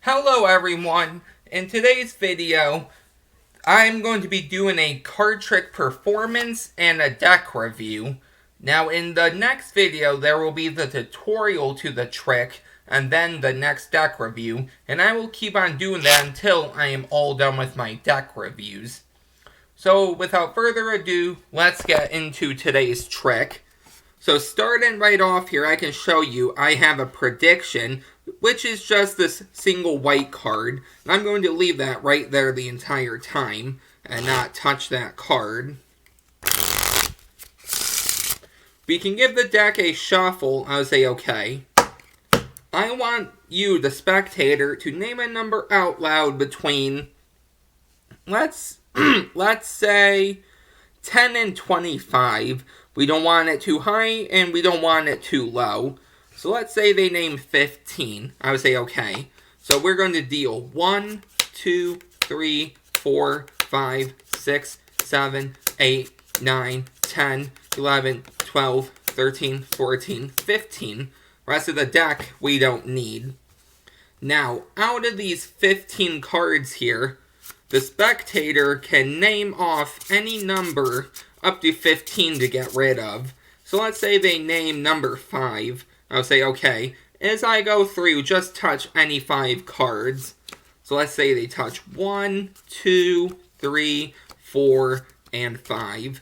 Hello everyone! In today's video, I'm going to be doing a card trick performance and a deck review. Now in the next video, there will be the tutorial to the trick, and then the next deck review, and I will keep on doing that until I am all done with my deck reviews. So without further ado, let's get into today's trick. So starting right off here, I can show you I have a prediction, which is just this single white card. And I'm going to leave that right there the entire time and not touch that card. We can give the deck a shuffle. I'll say okay. I want you, the spectator, to name a number out loud between, let's say 10 and 25. We don't want it too high, and we don't want it too low. So let's say they name 15. I would say, okay. So we're going to deal 1, 2, 3, 4, 5, 6, 7, 8, 9, 10, 11, 12, 13, 14, 15. Rest of the deck we don't need. Now, out of these 15 cards here, the spectator can name off any number up to 15 to get rid of. So let's say they name number 5. I'll say, okay, as I go through, just touch any 5 cards. So let's say they touch 1, 2, 3, 4, and 5.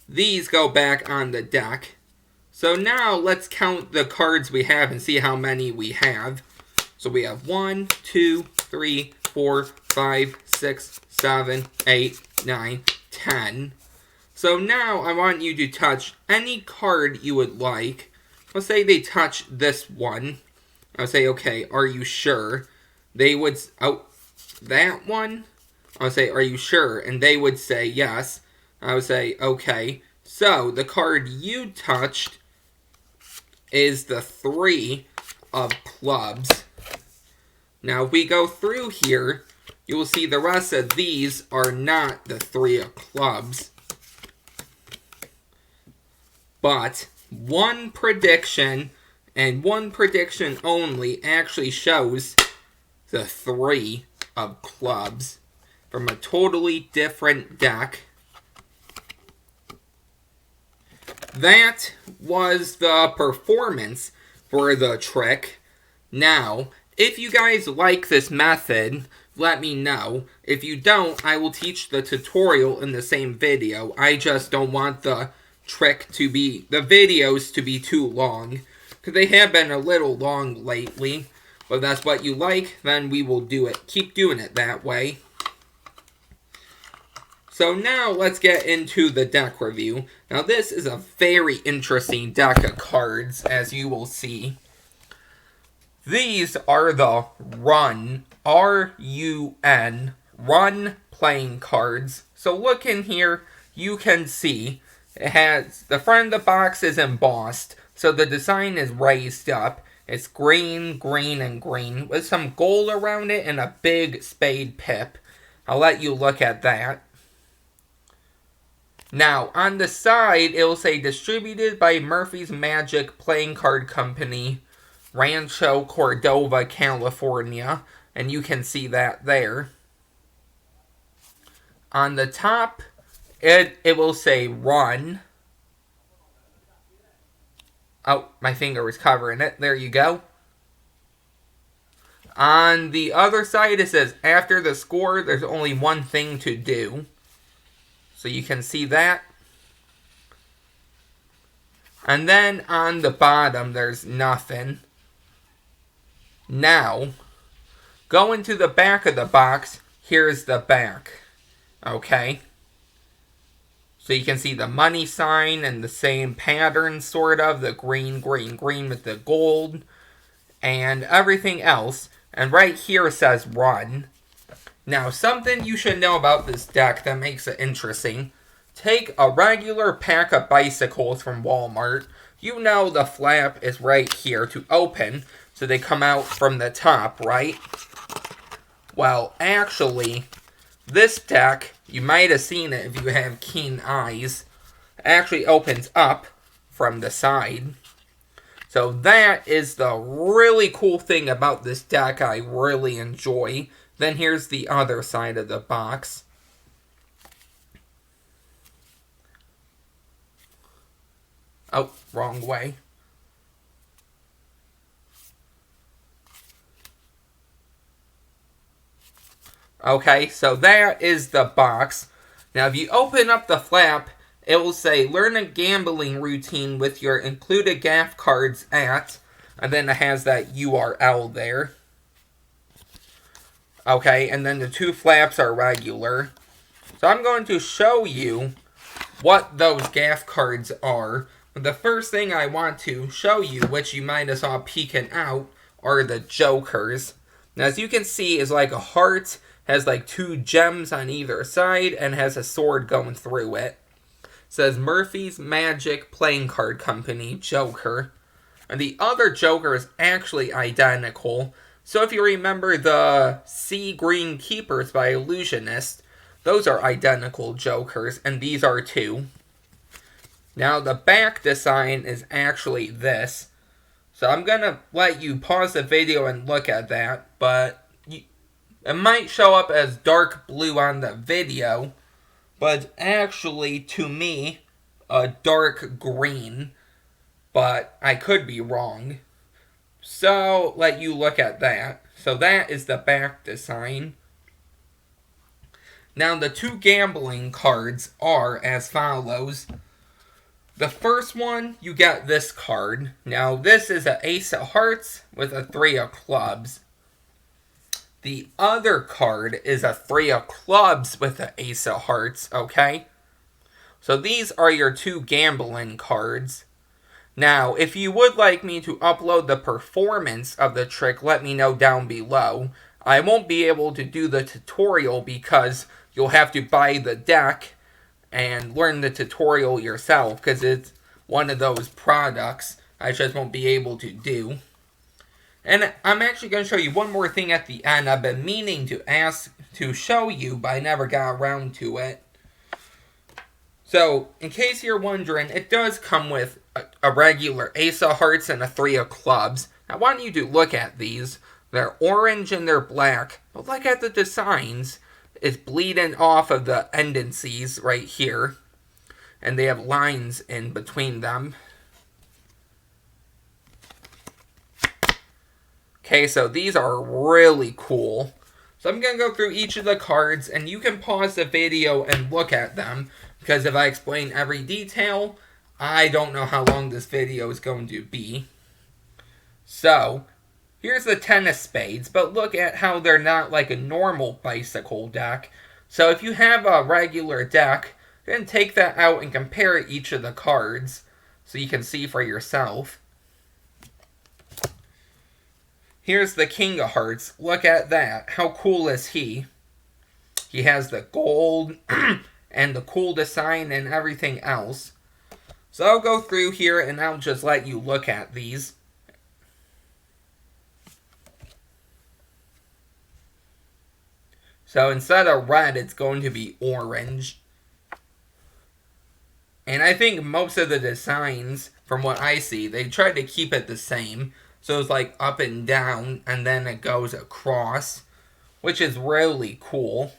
These go back on the deck. So now let's count the cards we have and see how many we have. So we have 1, 2, 3, 4, 5, 6, 7, 8, 9, 10. So now I want you to touch any card you would like. Let's say they touch this one. I'll say, okay, are you sure? They would, oh, that one? I'll say, are you sure? And they would say yes. I would say, okay. So the card you touched is the 3 of clubs. Now if we go through here, you will see the rest of these are not the 3 of clubs. But one prediction, and one prediction only, actually shows the 3 of clubs from a totally different deck. That was the performance for the trick. Now, if you guys like this method, let me know. If you don't, I will teach the tutorial in the same video. I just don't want the videos to be too long, because they have been a little long lately. But if that's what you like, then we will do it. Keep doing it that way. So now let's get into the deck review. Now this is a very interesting deck of cards, as you will see. These are the Run, R-U-N, Run playing cards. So look in here, you can see it has, the front of the box is embossed, so the design is raised up. It's green, green, and green, with some gold around it and a big spade pip. I'll let you look at that. Now, on the side, it will say distributed by Murphy's Magic Playing Card Company, Rancho Cordova, California, and you can see that there. On the top, it will say Run. Oh, my finger was covering it. There you go. On the other side, it says, after the score, there's only one thing to do. So you can see that. And then on the bottom, there's nothing. Now, going to the back of the box, here's the back. Okay? So you can see the money sign and the same pattern, sort of. The green, green, green with the gold. And everything else. And right here it says Run. Now, something you should know about this deck that makes it interesting. Take a regular pack of bicycles from Walmart. You know the flap is right here to open. So they come out from the top, right? Well, actually, this deck, you might have seen it if you have keen eyes, actually opens up from the side. So that is the really cool thing about this deck I really enjoy. Then here's the other side of the box. Oh, wrong way. Okay, so that is the box. Now, if you open up the flap, it will say, learn a gambling routine with your included gaff cards at, and then it has that URL there. Okay, and then the two flaps are regular. So I'm going to show you what those gaff cards are. The first thing I want to show you, which you might have saw peeking out, are the jokers. Now, as you can see, is like a heart, has like two gems on either side, and has a sword going through it. It says Murphy's Magic Playing Card Company Joker. And the other Joker is actually identical. So if you remember the Sea Green Keepers by Illusionist, those are identical Jokers, and these are too. Now the back design is actually this. So I'm going to let you pause the video and look at that, but it might show up as dark blue on the video, but actually, to me, a dark green. But I could be wrong. So, let you look at that. So that is the back design. Now, the two gambling cards are as follows. The first one, you get this card. Now, this is an Ace of Hearts with a Three of Clubs. The other card is a Three of Clubs with an Ace of Hearts, okay? So these are your two gambling cards. Now, if you would like me to upload the performance of the trick, let me know down below. I won't be able to do the tutorial because you'll have to buy the deck and learn the tutorial yourself, because it's one of those products I just won't be able to do. And I'm actually going to show you one more thing at the end. I've been meaning to show you, but I never got around to it. So, in case you're wondering, it does come with a regular Ace of Hearts and a Three of Clubs. I want you to look at these. They're orange and they're black, but look at the designs. It's bleeding off of the indices right here, and they have lines in between them. Okay, so these are really cool. So I'm going to go through each of the cards, and you can pause the video and look at them, because if I explain every detail, I don't know how long this video is going to be. So, here's the Ten of Spades, but look at how they're not like a normal bicycle deck. So if you have a regular deck, then take that out and compare each of the cards so you can see for yourself. Here's the King of Hearts. Look at that. How cool is he? He has the gold and the cool design and everything else. So I'll go through here and I'll just let you look at these. So instead of red, it's going to be orange. And I think most of the designs, from what I see, they tried to keep it the same. So it's like up and down, and then it goes across, which is really cool.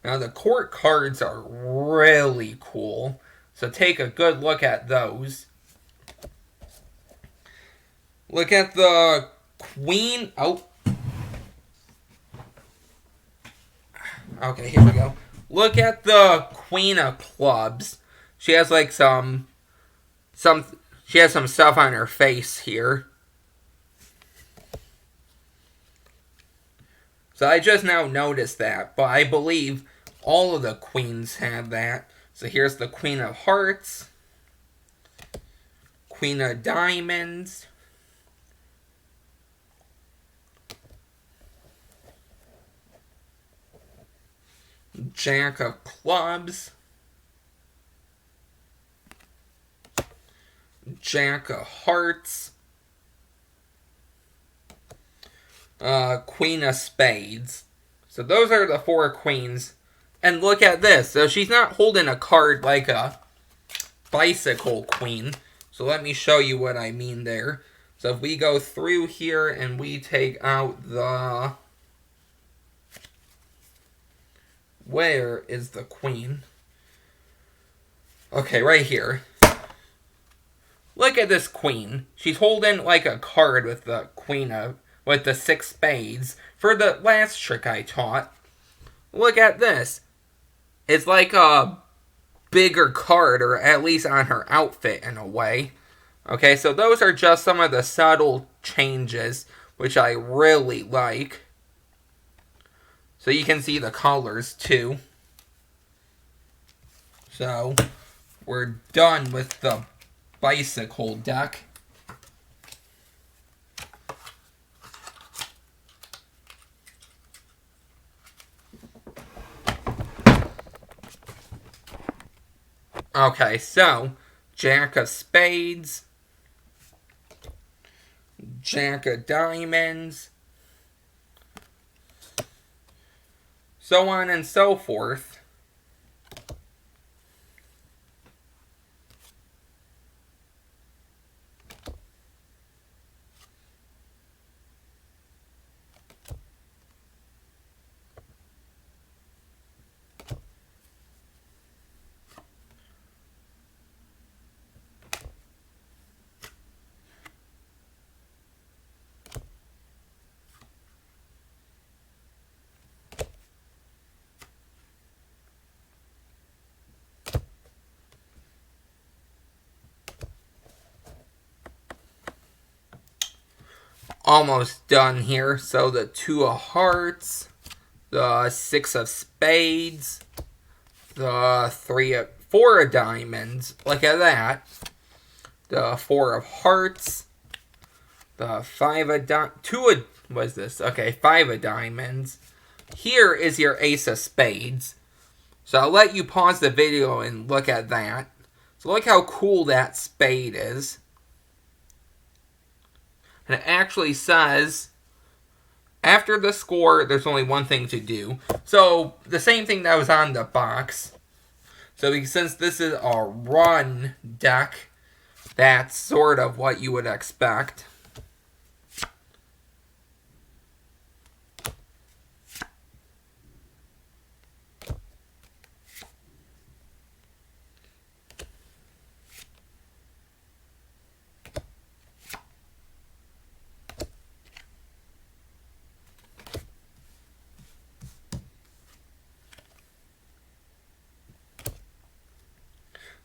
Now the court cards are really cool, so take a good look at those. Look at the Queen. Oh. Okay, here we go. Look at the Queen of Clubs. She has like she has some stuff on her face here. So I just now noticed that, but I believe all of the queens have that. So here's the Queen of Hearts, Queen of Diamonds, Jack of Clubs, Jack of Hearts. Queen of Spades. So those are the 4 queens. And look at this. So she's not holding a card like a bicycle queen. So let me show you what I mean there. So if we go through here and we take out the... Where is the queen? Okay, right here. Look at this queen. She's holding like a card with the queen of... with the 6 spades. For the last trick I taught. Look at this. It's like a bigger card, or at least on her outfit in a way. Okay, so those are just some of the subtle changes, which I really like. So you can see the colors too. So we're done with the bicycle deck. Okay, so Jack of Spades, Jack of Diamonds, so on and so forth. Almost done here. So the 2 of Hearts, the 6 of Spades, the 4 of Diamonds. Look at that. The 4 of Hearts, the 5 of what's this? Okay, 5 of Diamonds. Here is your Ace of Spades. So I'll let you pause the video and look at that. So look how cool that spade is. And it actually says, after the score, there's only one thing to do. So, the same thing that was on the box. So, since this is a run deck, that's sort of what you would expect.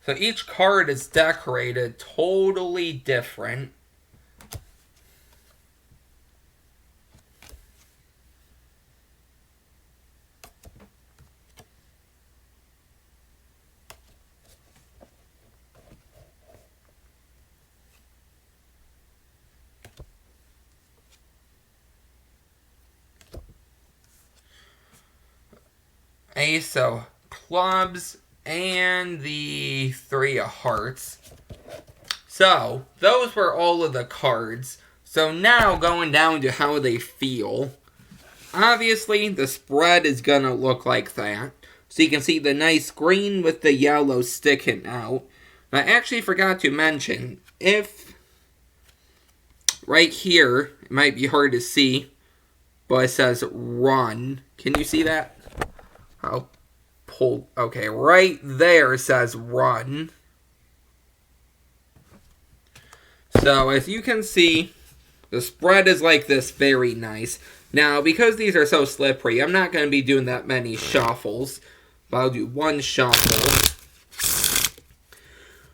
So each card is decorated totally different. Ace of Clubs and the 3 of Hearts. So, those were all of the cards. So now, going down to how they feel. Obviously, the spread is going to look like that. So you can see the nice green with the yellow sticking out. I actually forgot to mention, if right here, it might be hard to see, but it says run. Can you see that? I'll pull. Okay, right there says run. So as you can see, the spread is like this, very nice. Now, because these are so slippery, I'm not going to be doing that many shuffles, but I'll do one shuffle.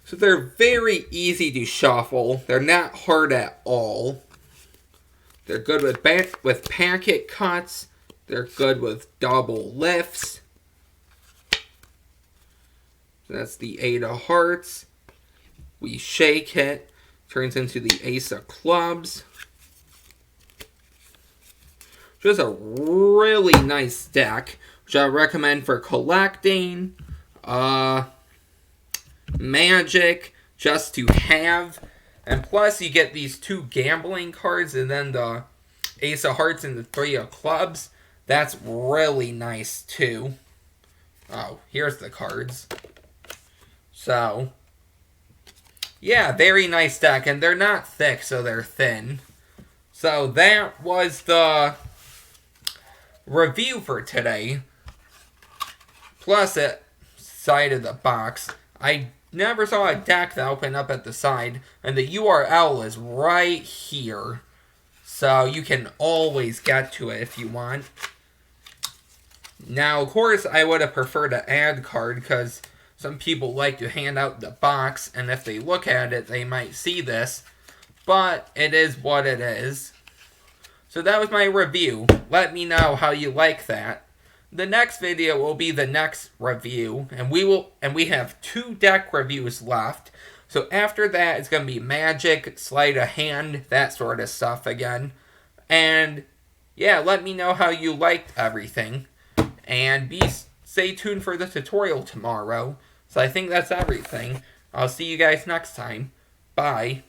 So they're very easy to shuffle. They're not hard at all. They're good with packet cuts. They're good with double lifts. That's the 8 of Hearts. We shake it. Turns into the Ace of Clubs. Just a really nice deck, which I recommend for collecting, Magic, just to have. And plus, you get these 2 gambling cards, and then the Ace of Hearts and the Three of Clubs. That's really nice too. Oh, here's the cards. So, yeah, very nice deck. And they're not thick, so they're thin. So that was the review for today. Plus, it side of the box. I never saw a deck that opened up at the side. And the URL is right here. So you can always get to it if you want. Now, of course, I would have preferred an ad card because some people like to hand out the box, and if they look at it, they might see this. But it is what it is. So that was my review. Let me know how you like that. The next video will be the next review, and we have 2 deck reviews left. So after that, it's going to be Magic, Sleight of Hand, that sort of stuff again. And yeah, let me know how you liked everything. And stay tuned for the tutorial tomorrow. So I think that's everything. I'll see you guys next time. Bye.